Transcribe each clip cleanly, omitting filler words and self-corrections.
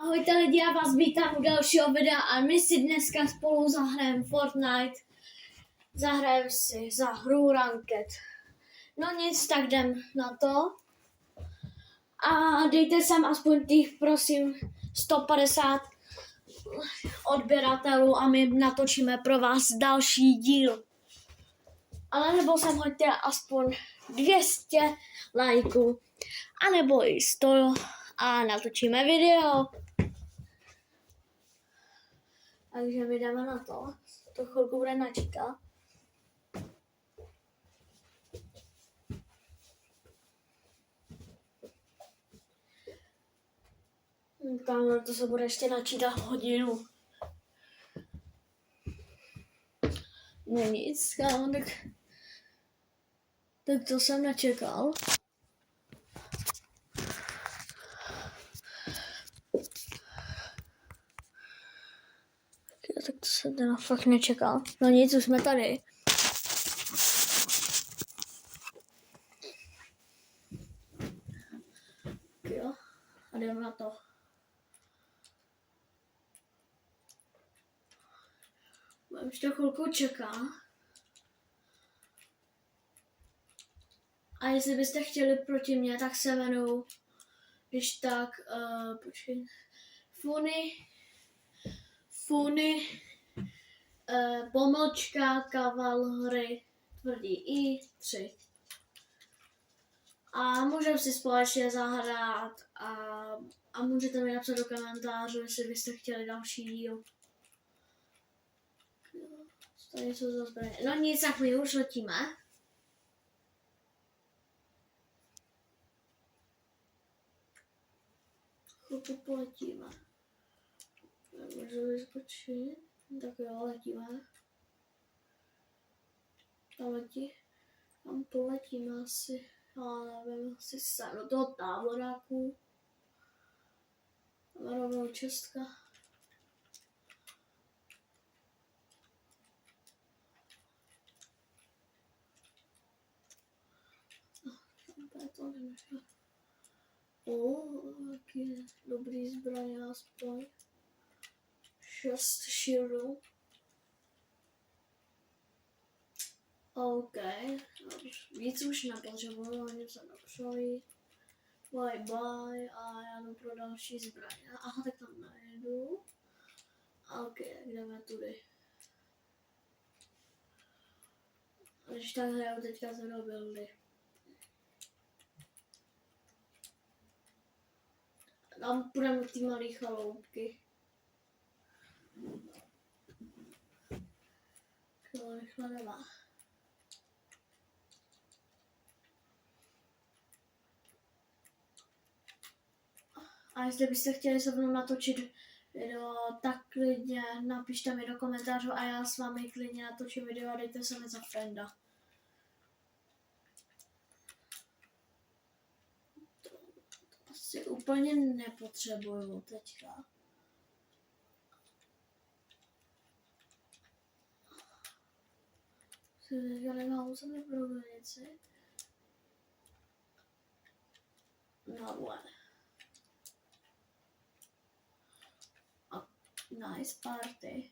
Ahojte lidi, já vás vítám u dalšího videa a my si dneska spolu zahrajeme Fortnite. Zahrajeme si za hru Ranked. No nic, tak jdem na to. A dejte sem aspoň těch, prosím, 150 odběratelů a my natočíme pro vás další díl. Ale nebo sem hoďte aspoň 200 lajků. A nebo i 100 a natočíme video. Takže my jdeme na to. To chvilku bude načítat. Kámo, to se bude ještě načítat hodinu. No nic, kámo, tak to jsem nečekal. Tak to jsem teda fakt nečekal. No nic, už jsme tady. Jo, a jdeme na to. Budeme ještě chvilku čekat. A jestli byste chtěli proti mně, tak se jmenuji, když tak, počkej, Funy, pomlčka, kavalry, tvrdý I, 3. A můžeme si společně zahrát a můžete mi napsat do komentářů, jestli byste chtěli další díl. Tady jsou za zbraně. No nic, tak my už letíme. Chvilku poletíme. Můžu vyskočit. Tak jo, letíme. Tam letí. Tam poletíme asi. Já nevím, asi sem do toho táboráku. Tam rovnou čestka. Tam to nemůžu. Jaký dobrý zbraně aspoň. 6 shieldů. OK, víc už nepotřebuji, ani se nepřejít. Bye bye a já jdu pro další zbraně. Aha, tak tam najedu. OK, jdeme tudy. A když tak hraju teďka zero buildy. Tam půjdeme do té malé chaloupky. To rychle nemá. A jestli byste chtěli se mnou natočit video, tak klidně napište mi do komentářů a já s vámi klidně natočím video a dejte se mi za frienda. To asi úplně nepotřebuju teďka. Já nemám se neproblémici. No one. Nice party.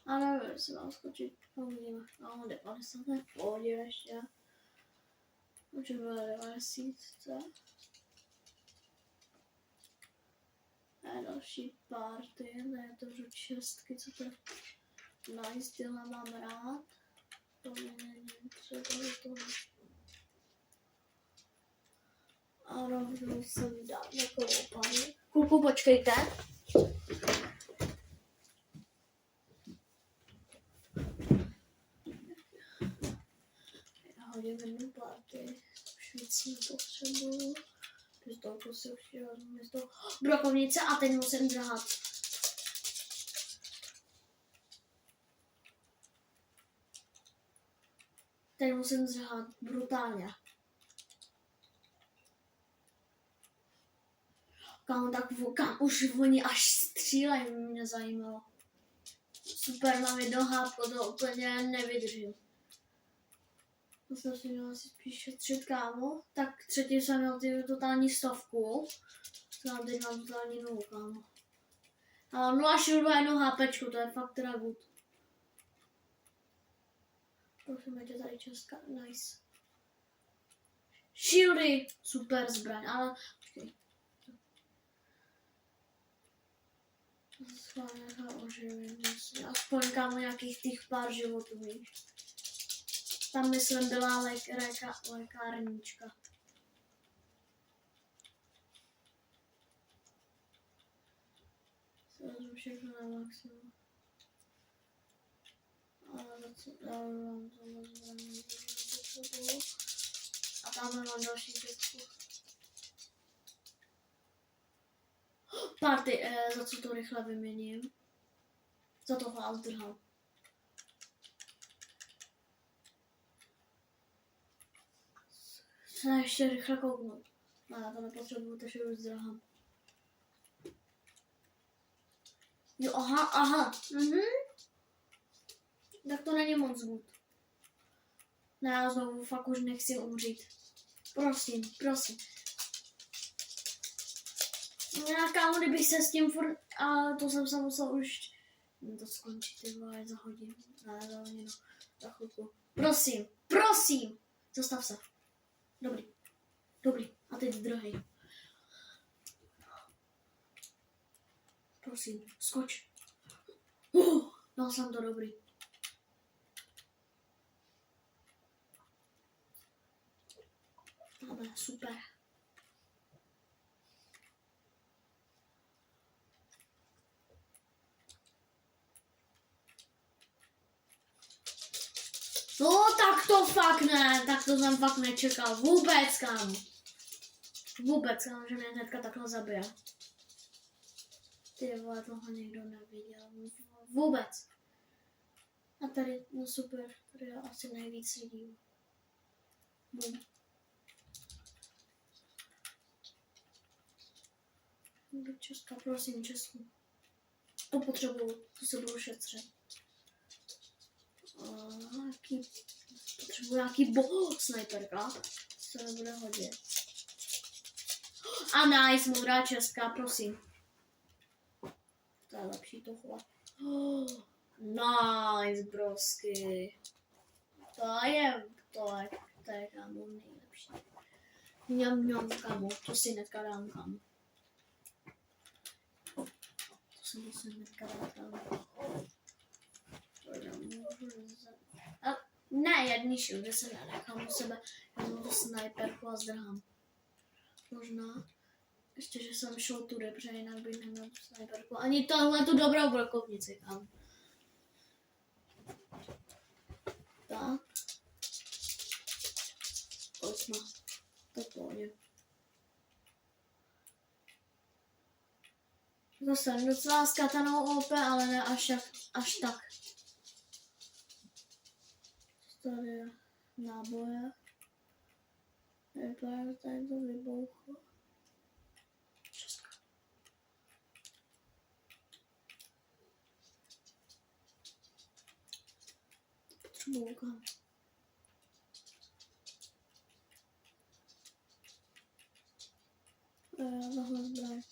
A nevím, jestli mám skočit. Uvidíme. No, 90 ne, pohodě ještě. Můžeme 90. A další party, ne, to už 6, co to je. Nice, tyhle mám rád. To není třeba to. A rovnou jsem dal takovou paní. Kluku, počkejte. Já hodím jednu party. Už víc nepotřebuju. Pistolku si už vezmu místo brokovnice a teď musím drhat. Teď musím drhat brutálně. Kam už oni až střílejí, mě zajímalo. Super, mám jedno hápko, to úplně nevydržím. To jsem si měla asi spíš šetřit, kámo. Tak třetí jsem měl ty totální 100. Já teď mám totální nulu, kámo. A 0 shieldu a 1 HPčko, to je fakt teda good. Prosím tě tady česká, nice. Shieldy, super zbraň, ale počkej. Aspoň kámo nějakých těch pár životů, víš. Tam myslím byla lékárnička. Jsem všechno na maximum. Ale za co dávám tohle zbraní, a tam mám další dětku. Party, za co to rychle vyměním? Za toho Aldrha. Se ještě rychle kouknout. No, já to nepotřebuju, takže už zdrhám. Jo, aha. Tak to není moc good. Ne, já znovu fakt už nechci umřít. Prosím. Já kámo, kdybych se s tím furt... A to jsem se musel už... To skončit, ty vole, za hodinu. Ne, za hodinu. Za chvilku. Prosím. Zastav se. Dobrý. A teď druhý. Prosím, skoč. Dal jsem to dobrý. Dobre, super. No tak to fakt ne, tak to jsem fakt nečekal. Vůbec, kámo, že mě hnedka takhle zabije. Ty vole, toho někdo neviděl. Vůbec. A tady, no super, tady je asi nejvíc lidí. Bum. Česká, prosím, Česku. To potřebuju, to se budu šetřit. Potřebuji nějaký snajperka, to nebude hodit. A nice, modrá česká, prosím. To je lepší tohle. Nice, brosky. To je kámo nejlepší. Mňam, kámo, to si hnedka dám, kámo. To si musím hnedka dát, kámo. Ne, jedný shield, se nenechám u sebe, já mám to snajperku a zdrhám. Možná, ještě, že jsem šel tudy, protože jinak bych neměl tu snajperku. Ani tohle tu dobrou brokovnici, kam. Tak. Pojďme. To pohodě. Zase docela s katanou OP, ale ne až tak. Tady je náboje. Vypadá, že tady to vybouchlo. Česká. Potřebuji kam. Tohle zbraň.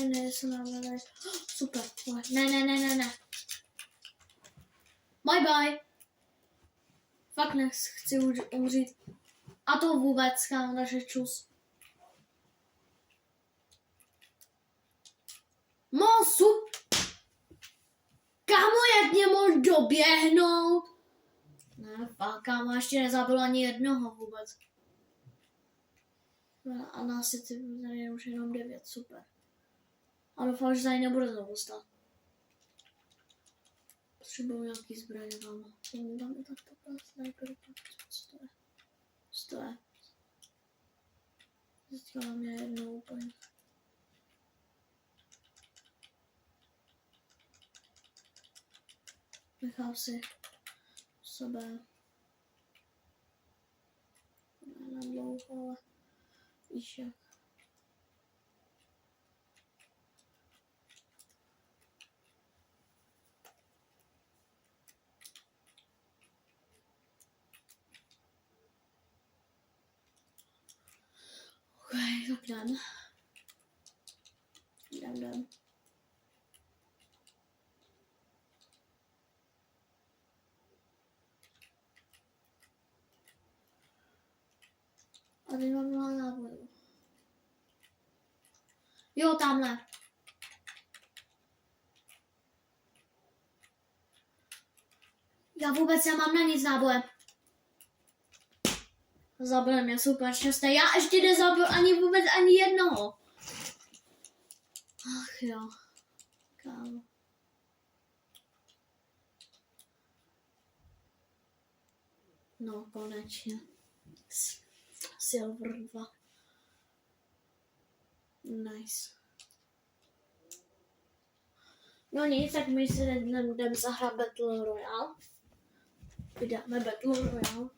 Ne, jsem nám super. Ne. Bye. Fakt nechci umřít. A to vůbec, kámo, takže čus. Mosu! Kámo, jak mě mohl doběhnout? Ne, fakt, kámo, ještě nezabil ani jednoho vůbec. A nás je tady už jenom 9, super. A doufám, že tady nebude znovu stát. Potřebuji nějaký zbraně, kámo. Dáme tak takhle snajperku. Co to je? Zjistila mě jednou úplně. Nechám si sebe. Ne na dlouho, ale víš jak. jdem. Jdem. A teď mám malá náboru. Jo, tamhle. Já vůbec nemám na nic náboje. Zabil mě, super šťastný. Já ještě nezabil ani jednoho. Ach jo. Kámo. No, konečně. Silver 2. Nice. No nic, tak my si jdeme zahrát Battle Royale. Vydáme Battle Royale.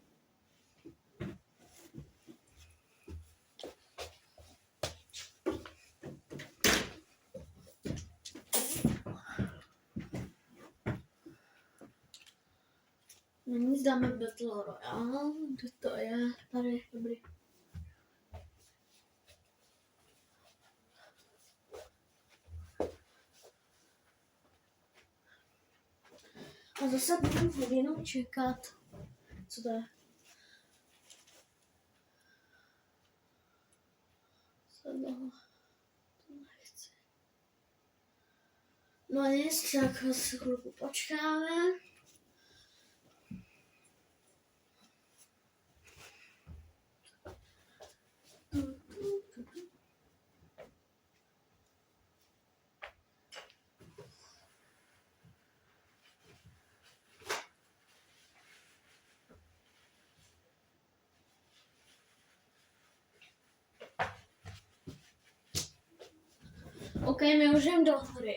No nic, dáme Battle Royale. Kde to je? Tady, dobrý. A zase budu hodinu čekat. Co to je? Co to? To nechci. No nic, tak si chvilku počkáme. OK, my už jdeme do hry.